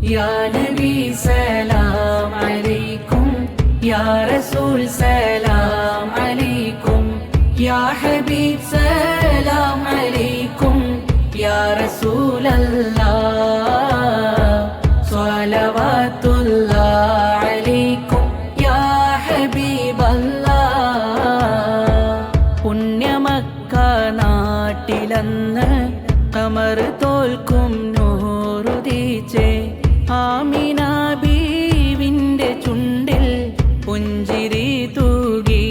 या नबी सलाम अलैकुम, या रसूल सलाम अलैकुम, या हबीब सलाम अलैकुम, या रसूल अल्लाह സ്വലവാത്തുല്ലാഹി അലൈക്കും യാ ഹബീബല്ലാഹ്. പുണ്യമക്ക നാട്ടിലന്ന് ഖമർ തോൽക്കും നൂറുദീച്ചേ, ആമിന ബീവിന്റെ ചുണ്ടിൽ പുഞ്ചിരി തൂകി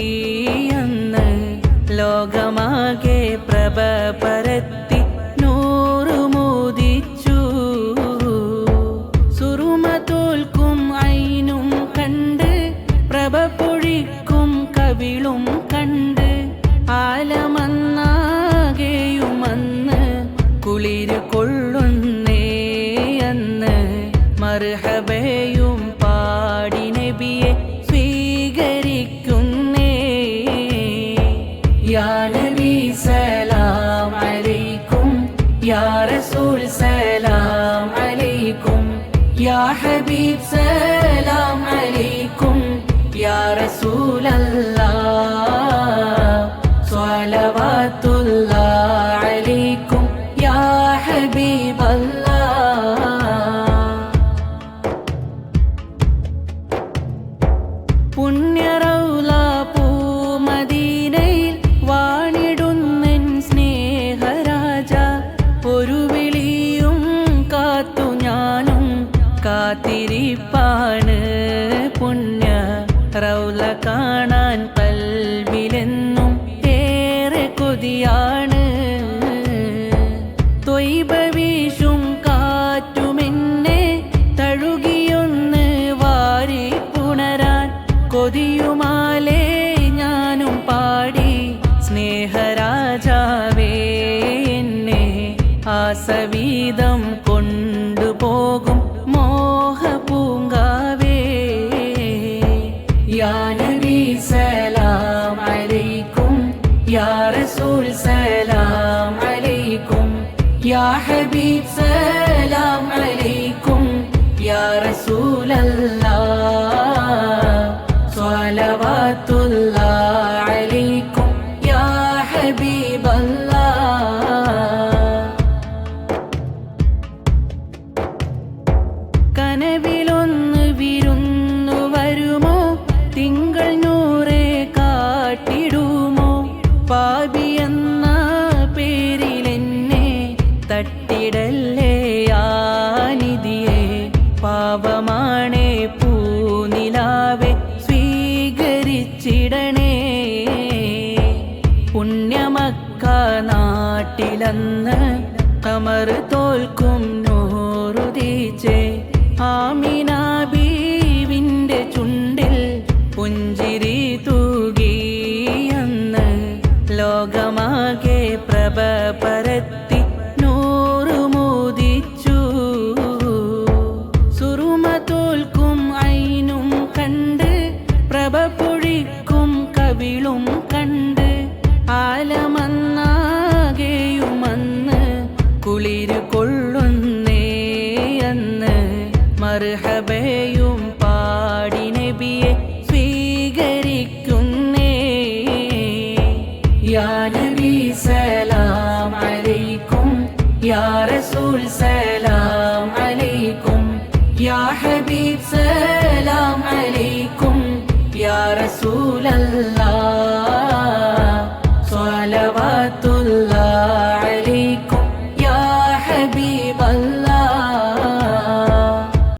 അന്ന് ലോകമാകെ പ്രഭ പരത്തി നൂറു മോദിച്ചു. സുറുമ തോൽക്കും ഐനും കണ്ട് പ്രഭ പൊഴിക്കും കവിളും കണ്ട് ആലമന്നാകെയുമന്ന് കുളിര് കൊള്ളുന്നേ അന്ന് മർഹബയും പാടി നബിയെ സ്വീകരിക്കുന്നേ. യാ നബി സലാം അലൈക്കും, യാ റസൂൽ സലാം അലൈക്കും, യാ ഹബീബ് സലാം അലൈക്കും, യാ റസൂൽ അല്ലാഹ് സ്വലവാത്തുല്ലാഹി അലൈക്കും യാ ഹബീബ് അല്ലാഹ്. പുണ്യറൗള പൂമദീനയിൽ വാണിടുന്നൻ സ്നേഹരാജ, ഒരു വിളിയും കാത്തു ഞാനും കാത്തിരിപ്പാണ്. പുണ്യ റൗള കാണാൻ കൽബിലെന്നും ഏറെ കൊതിയാണ്. ത്വയ്ബ വീശും കാറ്റുമെന്നെ തഴുകിയൊന്ന് വാരി പുണരാൻ കൊതിയുമാലേ ഞാനും പാടി. സ്നേഹരാജാവേ എന്നെ ആസവീതം കൊണ്ടുപോകും മോഹപൂങ്കാവേ. യാ നബി സലാം അലൈക്കും, യാ റസൂൽ സലാം അലൈക്കും, യാ ഹബീബ് സലാം അലൈക്കും, യാ റസൂൽ അല്ലാഹ് സ്വലവാത്തുല്ലാഹി അലൈക്കും യാ ഹബീബ് അല്ലാഹ്. കനവിലൊന്ന് വിരുന്നു വരുമോ, തിങ്കൾ നൂറെ കാട്ടിടുമോ, പാപി എന്ന പേരിലെന്നെ തട്ടിടല്ലേ ആനിധിയെ. പാപമാണേ പൂനിലാവെ സ്വീകരിച്ചിടണേ. പുണ്യമക്ക നാട്ടിലന്ന് ഖമർ തോൽക്കും നൂറുദീച്ചേ, ആമിന ബീവിന്റെ ചുണ്ടിൽ പുഞ്ചിരി തൂകി അന്ന് ലോകമാകെ പ്രഭ പരത്തി നൂറു മോദിച്ചു. സുറുമ തോൽക്കും ഐനും കണ്ട് പ്രഭ പൊഴിക്കും കവിളും കണ്ട് ആലമന്നാകെയുമന്ന് കുളിര് കൊള്ളുന്നേ അന്ന് മർഹബയും പാടി നബിയെ സ്വീകരിക്കുന്നേ. യാ നബി സലാം അലൈക്കും, യാ റസൂൽ സലാം അലൈക്കും, യാ ഹബീബ് സലാം അലൈക്കും, യാ റസൂൽ അല്ലാഹ്